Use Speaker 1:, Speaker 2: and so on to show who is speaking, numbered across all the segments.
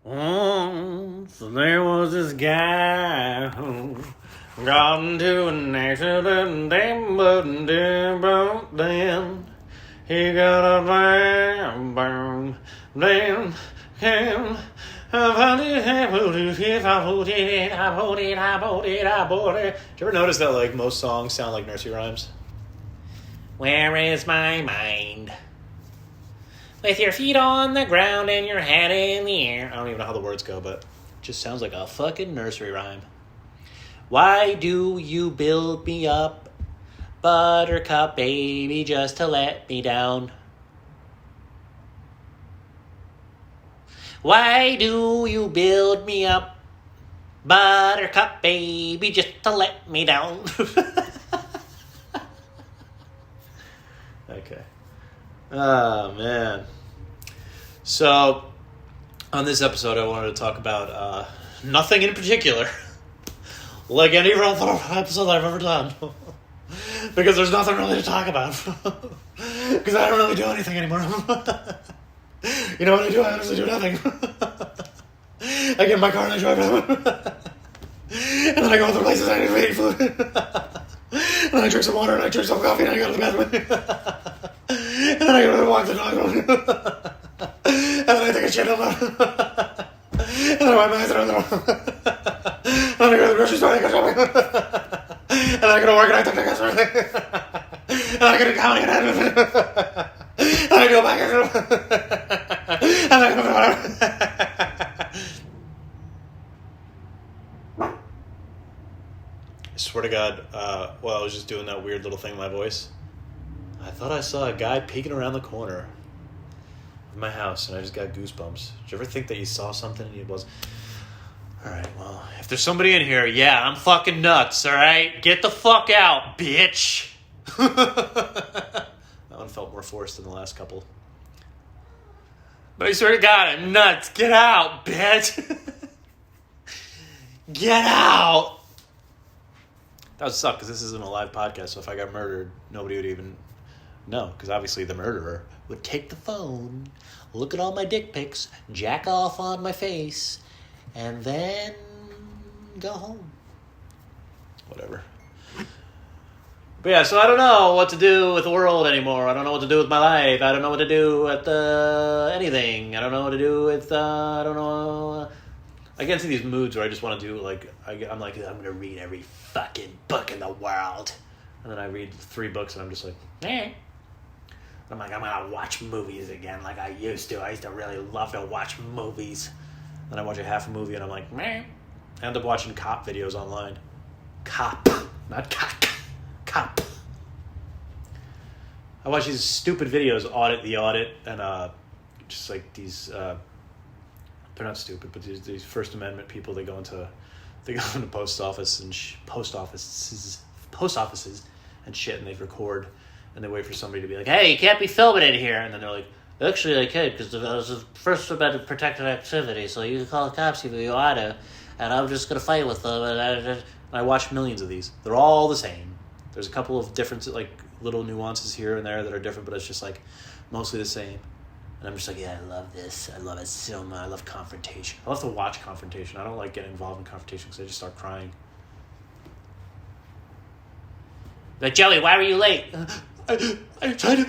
Speaker 1: Once there was this guy who got into an accident, but then he got a bang, then came. Do you ever notice that like most songs sound like nursery rhymes? Where is my mind? With your feet on the ground and your head in the air. I don't even know how the words go, but it just sounds like a fucking nursery rhyme. Why do you build me up, buttercup baby, just to let me down? Why do you build me up, buttercup baby, just to let me down? Okay. Oh, man. So, on this episode, I wanted to talk about nothing in particular. Like any other episode I've ever done. Because there's nothing really to talk about. Because I don't really do anything anymore. You know what I do? I honestly do nothing. I get in my car and I drive around. And then I go other places and I eat food. And then I drink some water and I drink some coffee and I go to the bathroom. And then I go to walk the dog. And then I take a shit on the and then I wipe my eyes around the room. And then I go to the grocery store and I go shopping. And then I go to work and I talk to customers. And then I go to comedy and and I go back and then I go to whatever. I swear to God, while I was just doing that weird little thing in my voice, I thought I saw a guy peeking around the corner of my house, and I just got goosebumps. Did you ever think that you saw something and it was... Alright, well, if there's somebody in here, yeah, I'm fucking nuts, alright? Get the fuck out, bitch! That one felt more forced than the last couple. But I swear to God, I'm nuts. Get out, bitch! Get out! That would suck, because this isn't a live podcast, so if I got murdered, nobody would even know, because obviously the murderer would take the phone, look at all my dick pics, jack off on my face, and then go home. Whatever. But yeah, so I don't know what to do with the world anymore. I don't know what to do with my life. I don't know what to do with anything. I don't know what to do with, I don't know. I get into these moods where I just want to do, like, I'm like, I'm going to read every fucking book in the world. And then I read 3 books and I'm just like, eh. I'm like, I'm going to watch movies again like I used to. I used to really love to watch movies. Then I watch a half a movie and I'm like, meh. I end up watching cop videos online. Cop, not cock. Cop. I watch these stupid videos, Audit the Audit, and just like these, they're not stupid, but these First Amendment people, they go into post offices and shit, and they record, and they wait for somebody to be like, hey, you can't be filming in here, and then they're like, actually I could, because it was a First Amendment protected activity, so you can call the cops if you want to, and I'm just going to fight with them, and I watch millions of these. They're all the same. There's a couple of different, like, little nuances here and there that are different, but it's just, like, mostly the same. And I'm just like, yeah, I love this. I love it so much. I love confrontation. I love to watch confrontation. I don't like getting involved in confrontation because I just start crying. Like, Joey, why were you late? I tried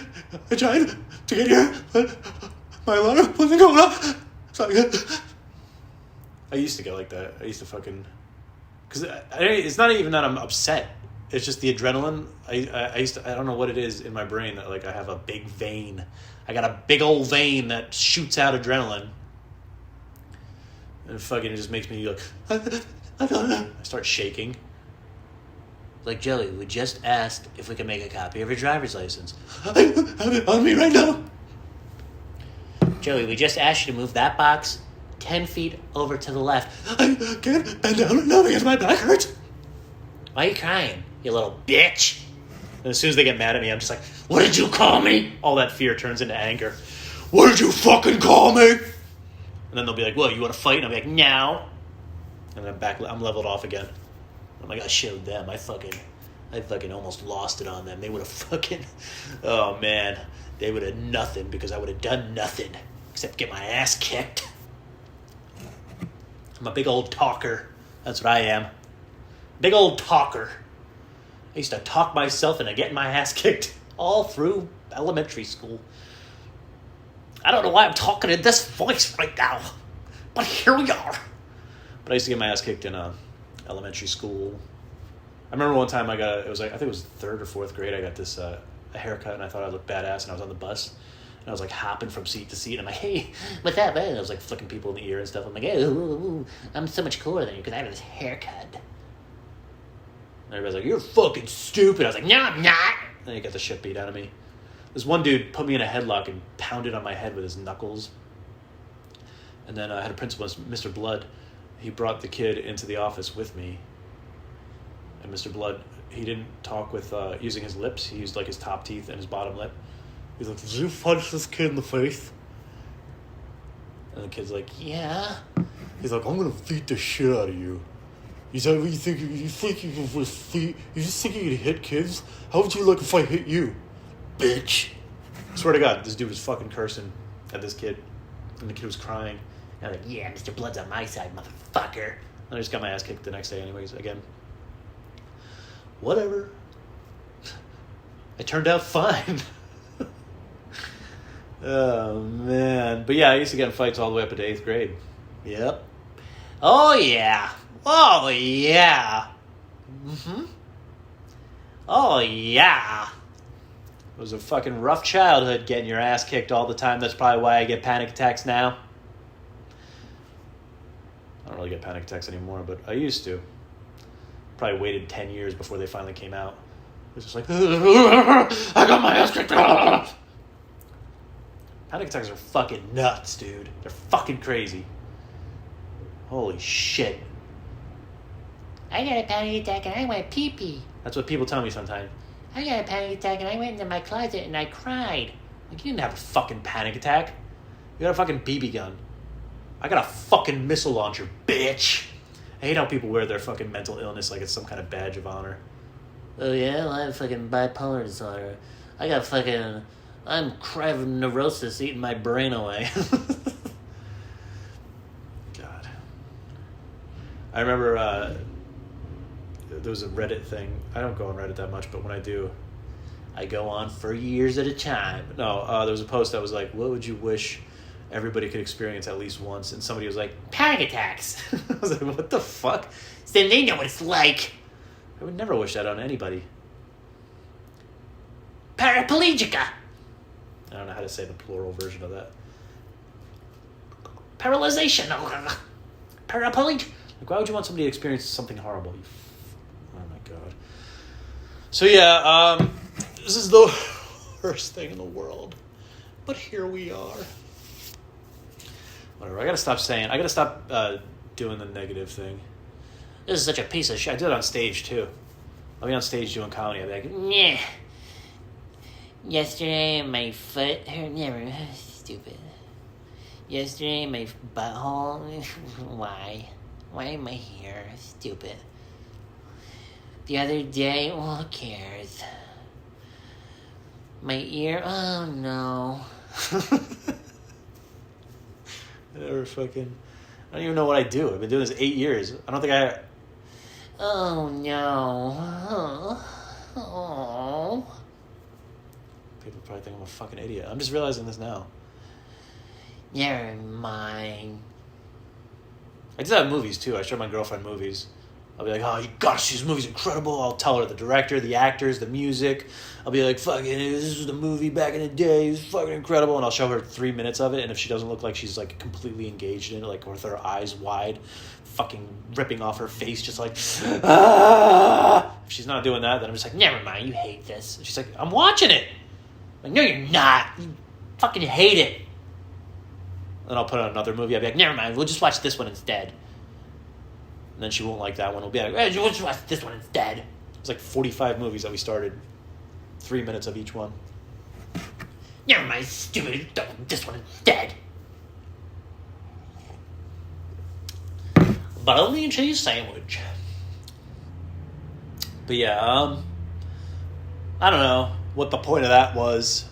Speaker 1: to get here, but my alarm wasn't going off. So I used to get like that. I used to fucking... Because it's not even that I'm upset. It's just the adrenaline. I don't know what it is in my brain that, like, I have a big vein. I got a big old vein that shoots out adrenaline. And fucking it just makes me like, I start shaking. Like, Jelly, we just asked if we can make a copy of your driver's license. I have it on me right now. Joey, we just asked you to move that box 10 feet over to the left. I can't bend down right now because my back hurts. Why are you crying, you little bitch? And as soon as they get mad at me, I'm just like, what did you call me? All that fear turns into anger. What did you fucking call me? And then they'll be like, well, you want to fight? And I'll be like, no. And then I'm leveled off again. I'm like, I showed them. I fucking almost lost it on them. They would have fucking... Oh, man. They would have nothing because I would have done nothing except get my ass kicked. I'm a big old talker. That's what I am. Big old talker. I used to talk myself into getting my ass kicked all through elementary school. I don't know why I'm talking in this voice right now, but here we are. But I used to get my ass kicked in elementary school. I remember one time I think it was third or fourth grade, I got this a haircut and I thought I looked badass and I was on the bus. And I was like hopping from seat to seat and I'm like, hey, what's that, man? And I was like flicking people in the ear and stuff. I'm like, hey, ooh, I'm so much cooler than you because I have this haircut. And everybody's like, you're fucking stupid. I was like, no, I'm not. And he got the shit beat out of me. This one dude put me in a headlock and pounded on my head with his knuckles. And then I had a principal, Mr. Blood. He brought the kid into the office with me. And Mr. Blood, he didn't talk with using his lips. He used like his top teeth and his bottom lip. He's like, did you punch this kid in the face? And the kid's like, yeah. He's like, I'm going to beat the shit out of you. He's like, you think you just think you can hit kids? How would you look if I hit you? Bitch. I swear to God, this dude was fucking cursing at this kid. And the kid was crying. And I'm like, yeah, Mr. Blood's on my side, motherfucker. And I just got my ass kicked the next day anyways, again. Whatever. It turned out fine. Oh, man. But yeah, I used to get in fights all the way up into 8th grade. Yep. Oh, yeah. Oh, yeah. Mm-hmm. Oh, yeah. It was a fucking rough childhood getting your ass kicked all the time. That's probably why I get panic attacks now. I don't really get panic attacks anymore, but I used to. Probably waited 10 years before they finally came out. It was just like, I got my ass kicked. Panic attacks are fucking nuts, dude. They're fucking crazy. Holy shit. I got a panic attack and I went pee-pee. That's what people tell me sometimes. I got a panic attack and I went into my closet and I cried. Like, you didn't have a fucking panic attack. You got a fucking BB gun. I got a fucking missile launcher, bitch. I hate how people wear their fucking mental illness like it's some kind of badge of honor. Oh yeah? Well, I have fucking bipolar disorder. I got fucking... I'm craving neurosis eating my brain away. God. I remember there was a Reddit thing. I don't go on Reddit that much, but when I do, I go on for years at a time. No, there was a post that was like, what would you wish everybody could experience at least once? And somebody was like, panic attacks. I was like, what the fuck? So they know what it's like. I would never wish that on anybody. Paraplegica. I don't know how to say the plural version of that. Paralyzation. Paraplegic. Like, why would you want somebody to experience something horrible? Oh my God. So yeah, this is the worst thing in the world. But here we are. Whatever, I gotta stop doing the negative thing. This is such a piece of shit. I do it on stage too. I'll be on stage doing comedy. I'll be like, yeah. Yesterday, my foot hurt. Never. Stupid. Yesterday, my butthole. Why? Why am I here? Stupid. The other day, well, who cares? My ear. Oh no. I don't even know what I do. I've been doing this 8 years. I don't think I... Oh no. Oh. People probably think I'm a fucking idiot. I'm just realizing this now. Never mind. I do that in movies too. I show my girlfriend movies. I'll be like, oh, you gotta see this movie's incredible. I'll tell her the director, the actors, the music. I'll be like, fucking, this was the movie back in the day. It was fucking incredible. And I'll show her 3 minutes of it. And if she doesn't look like she's like completely engaged in it, like with her eyes wide, fucking ripping off her face, just like, ah. If she's not doing that, then I'm just like, never mind, you hate this. And she's like, I'm watching it. I'm like, no, you're not. You fucking hate it. Then I'll put on another movie. I'll be like, never mind, we'll just watch this one instead. And then she won't like that one. We'll be like, hey, we'll just watch this one instead. It's like 45 movies that we started. 3 minutes of each one. Never mind, stupid. This one instead. Bologna and cheese sandwich. But yeah, I don't know what the point of that was.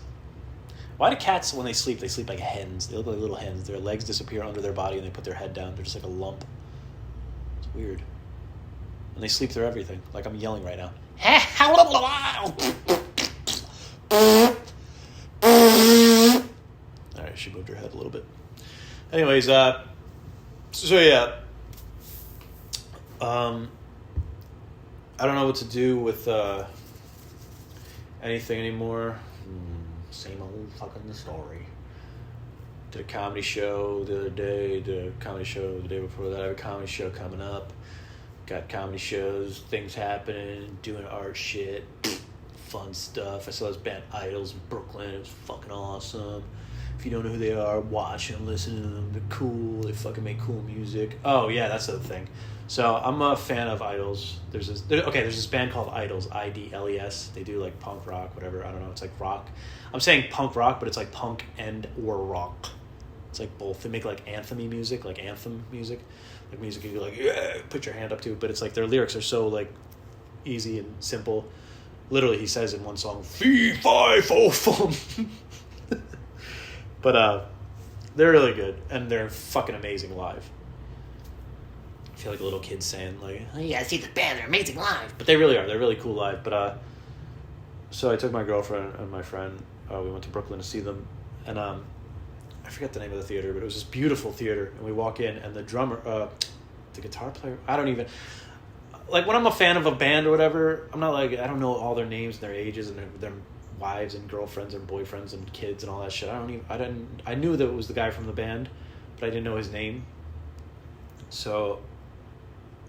Speaker 1: Why do cats, when they sleep like hens? They look like little hens. Their legs disappear under their body and they put their head down. They're just like a lump. Weird. And they sleep through everything. Like I'm yelling right now. Alright, she moved her head a little bit. Anyways, so yeah. I don't know what to do with anything anymore. Same old fucking story. Did a comedy show the other day. Did a comedy show the day before that. I have a comedy show coming up. Got comedy shows, things happening, doing art shit, fun stuff. I saw this band Idols in Brooklyn. It was fucking awesome. If you don't know who they are, watch them, listen to them. They're cool. They fucking make cool music. Oh yeah, that's the thing. So I'm a fan of Idols. There's this band called Idols, IDLES. They do like punk rock, whatever. I don't know. It's like rock. I'm saying punk rock, but it's like punk and or rock. It's like both. They make like anthem music, like music you go like, yeah, put your hand up to. But it's like their lyrics are so like easy and simple. Literally, he says in one song, "Fee, fi, fo, fum." But they're really good, and they're fucking amazing live. I feel like a little kid saying like, "Oh, you gotta see the band, they're amazing live." But they really are. They're really cool live. But so I took my girlfriend and my friend. We went to Brooklyn to see them, and I forget the name of the theater, but it was this beautiful theater. And we walk in, and the drummer, the guitar player, I don't even, like when I'm a fan of a band or whatever, I'm not like, I don't know all their names and their ages and their wives and girlfriends and boyfriends and kids and all that shit. I knew that it was the guy from the band, but I didn't know his name. So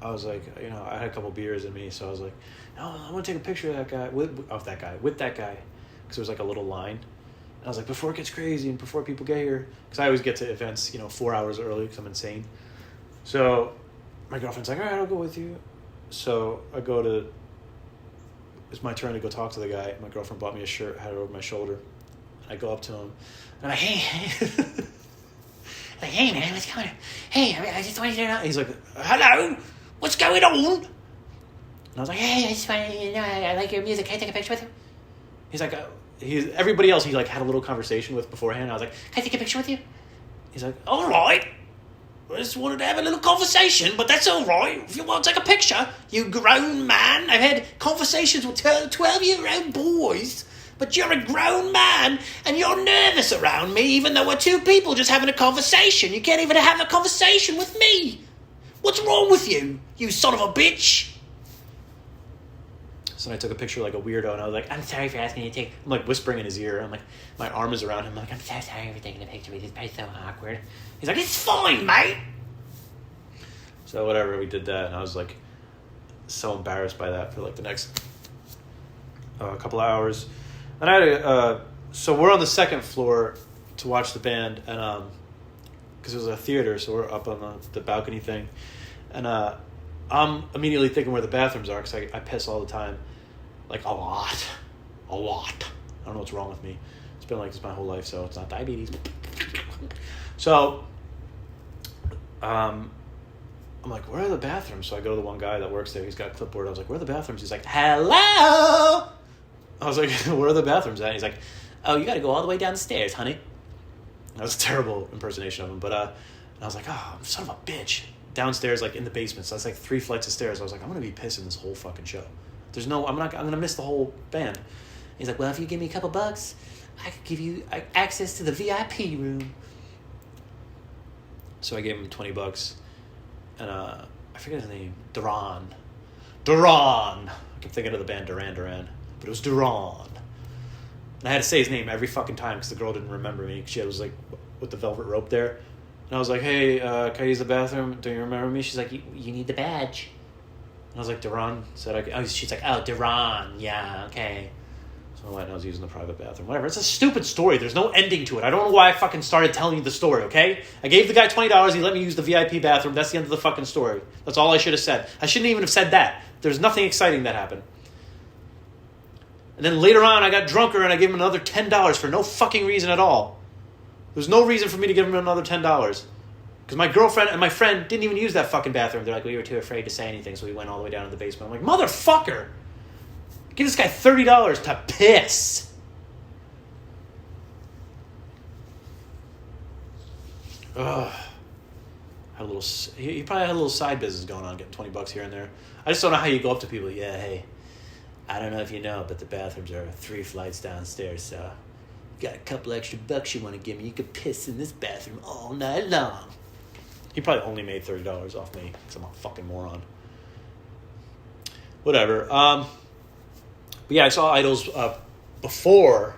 Speaker 1: I was like, I had a couple beers in me, so I was like, no, I want to take a picture of that guy, with that guy, because there was like a little line. I was like, before it gets crazy and before people get here, because I always get to events, 4 hours early because I'm insane. So my girlfriend's like, all right, I'll go with you. So it's my turn to go talk to the guy. My girlfriend bought me a shirt, had it over my shoulder. I go up to him, and I'm like, hey. Like, hey, man, what's going on? Hey, I just want you to know. He's like, hello, what's going on? And I was like, hey, I just want you to know, I like your music. Can I take a picture with you? He's like, everybody else he like had a little conversation with beforehand. I was like, can I take a picture with you? He's like, all right. I just wanted to have a little conversation, but that's all right. If you want to take a picture, you grown man. I've had conversations with 12-year-old boys, but you're a grown man, and you're nervous around me, even though we're two people just having a conversation. You can't even have a conversation with me. What's wrong with you, you son of a bitch? So I took a picture like a weirdo, and I was like, I'm sorry for asking you to take... I'm like whispering in his ear. I'm like, my arm is around him. I'm like, I'm so sorry for taking a picture with you. It's probably so awkward. He's like, it's fine, mate. So whatever, we did that, and I was like so embarrassed by that for like the next couple hours. And I had so we're on the second floor to watch the band, and because it was a theater, so we're up on the balcony thing, and I'm immediately thinking where the bathrooms are, because I piss all the time, like a lot. I don't know what's wrong with me. It's been like this my whole life, so it's not diabetes. So I'm like, where are the bathrooms? So I go to the one guy that works there. He's got a clipboard. I was like, where are the bathrooms? He's like, hello. I was like, where are the bathrooms at? He's like, oh, you got to go all the way down the stairs, honey. That was a terrible impersonation of him, but and I was like, oh, son of a bitch. Downstairs, like in the basement, so that's like 3 flights of stairs. I was like, I'm gonna be pissing this whole fucking show. I'm gonna miss the whole band. He's like, well, if you give me a couple bucks, I could give you access to the VIP room. So I gave him $20, and I forget his name, Duran. I kept thinking of the band Duran, but it was Duran. And I had to say his name every fucking time because the girl didn't remember me. She was like with the velvet rope there. And I was like, hey, can I use the bathroom? Do you remember me? She's like, you need the badge. And I was like, Duran said, she's like, oh, Duran, yeah, okay. So I went and I was using the private bathroom. Whatever, it's a stupid story. There's no ending to it. I don't know why I fucking started telling you the story, okay? I gave the guy $20. He let me use the VIP bathroom. That's the end of the fucking story. That's all I should have said. I shouldn't even have said that. There's nothing exciting that happened. And then later on, I got drunker and I gave him another $10 for no fucking reason at all. There's no reason for me to give him another $10. Because my girlfriend and my friend didn't even use that fucking bathroom. They're like, we were too afraid to say anything, so we went all the way down to the basement. I'm like, motherfucker! Give this guy $30 to piss! Ugh. had a little. He probably had a little side business going on, getting $20 here and there. I just don't know how you go up to people. Yeah, hey, I don't know if you know, but the bathrooms are 3 flights downstairs. So, got a couple extra bucks you want to give me? You could piss in this bathroom all night long. He probably only made $30 off me because I'm a fucking moron. Whatever. But yeah, I saw Idols before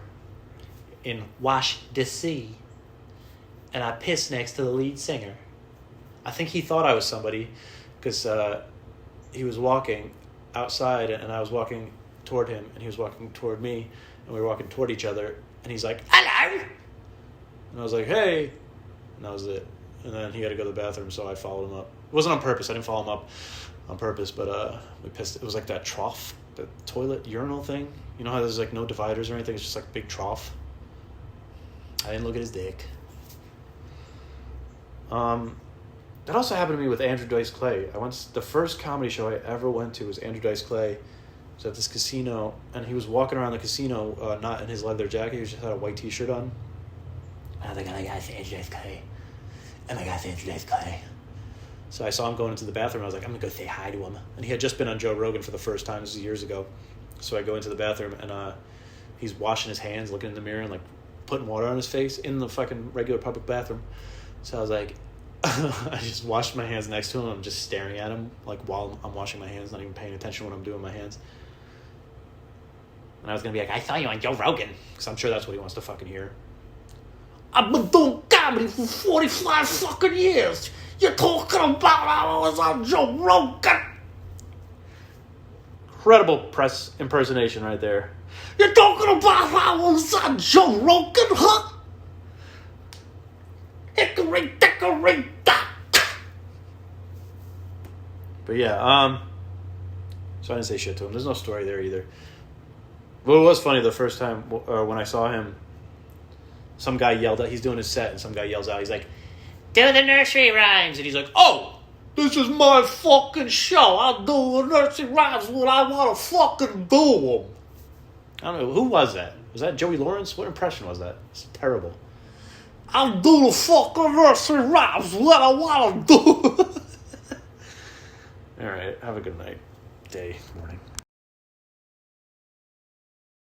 Speaker 1: in Washington, D.C., and I pissed next to the lead singer. I think he thought I was somebody because he was walking outside and I was walking toward him and he was walking toward me and we were walking toward each other and he's like, hello! And I was like, hey! And that was it. And then he had to go to the bathroom, so I followed him up. It wasn't on purpose. I didn't follow him up on purpose, but we pissed. It was like that trough, the toilet urinal thing. You know how there's like no dividers or anything? It's just like a big trough. I didn't look at his dick. That also happened to me with Andrew Dice Clay. The first comedy show I ever went to was Andrew Dice Clay. It was at this casino, and he was walking around the casino, not in his leather jacket. He just had a white T-shirt on. And I was like, oh my God, it's Andrew Dice Clay. Oh my God, it's Andrew Dice Clay. So I saw him going into the bathroom. I was like, I'm going to go say hi to him. And he had just been on Joe Rogan for the first time. This was years ago. So I go into the bathroom, and he's washing his hands, looking in the mirror, and like putting water on his face in the fucking regular public bathroom. So I was like, I just washed my hands next to him. I'm just staring at him like while I'm washing my hands, not even paying attention to what I'm doing with my hands. And I was going to be like, I saw you on Joe Rogan. Because I'm sure that's what he wants to fucking hear. I've been doing comedy for 45 fucking years. You're talking about I was on Joe Rogan. Incredible press impersonation right there. You're talking about I was on Joe Rogan, huh? Hickory dickory dock. But yeah, so I didn't say shit to him. There's no story there either. Well, it was funny the first time when I saw him. Some guy yelled out, he's doing his set, and some guy yells out, he's like, do the nursery rhymes. And he's like, oh, this is my fucking show. I'll do the nursery rhymes when I want to fucking do them. I don't know, who was that? Was that Joey Lawrence? What impression was that? It's terrible. I'll do the fucking nursery rhymes when I want to do. All right, have a good night, day, morning.